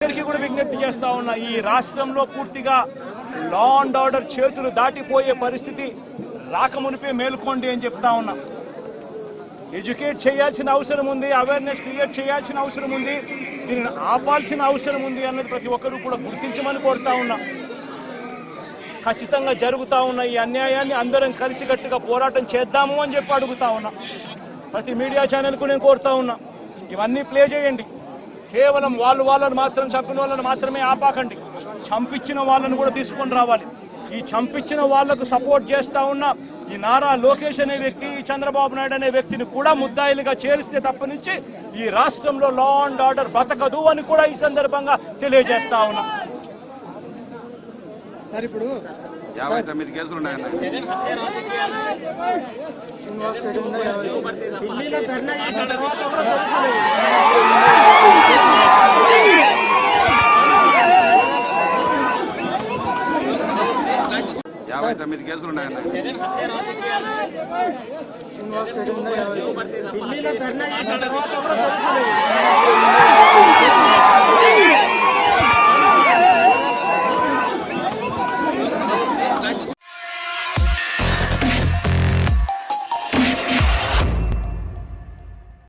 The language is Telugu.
అందరికీ కూడా విజ్ఞప్తి చేస్తా ఉన్నా, ఈ రాష్ట్రంలో పూర్తిగా లా అండ్ ఆర్డర్ చేతులు దాటిపోయే పరిస్థితి రాకమునిపే మేల్కోండి అని చెప్తా ఉన్నా. ఎడ్యుకేట్ చేయాల్సిన అవసరం ఉంది, అవేర్నెస్ క్రియేట్ చేయాల్సిన అవసరం ఉంది, దీనిని ఆపాల్సిన అవసరం ఉంది అన్నది ప్రతి ఒక్కరూ కూడా గుర్తించమని కోరుతా ఉన్నా. ఖచ్చితంగా జరుగుతూ ఉన్న ఈ అన్యాయాన్ని అందరం కలిసికట్టుగా పోరాటం చేద్దాము అని చెప్పి అడుగుతా ఉన్నా. ప్రతి మీడియా ఛానల్కు నేను కోరుతా ఉన్నా, ఇవన్నీ ప్లే చేయండి. కేవలం వాళ్ళని మాత్రం చంపిన వాళ్ళని మాత్రమే ఆపాకండి, చంపించిన వాళ్ళను కూడా తీసుకొని రావాలి. ఈ చంపించిన వాళ్లకు సపోర్ట్ చేస్తా ఉన్న ఈ నారా లోకేష్ అనే వ్యక్తి, ఈ చంద్రబాబు నాయుడు అనే వ్యక్తిని కూడా ముద్దాయిలుగా చేరిస్తే తప్ప నుంచి ఈ రాష్ట్రంలో లా అండ్ ఆర్డర్ బతకదు అని కూడా ఈ సందర్భంగా తెలియజేస్తా ఉన్నా. సార్ ఇప్పుడు 59 కేసులు ఉన్నాయన్న. ఢిల్లీలో ధర్నా చేసిన తర్వాత కూడా దొరకలేదు. 59 కేసులు ఉన్నాయన్న. ఢిల్లీలో ధర్నా చేసిన తర్వాత కూడా దొరకలేదు.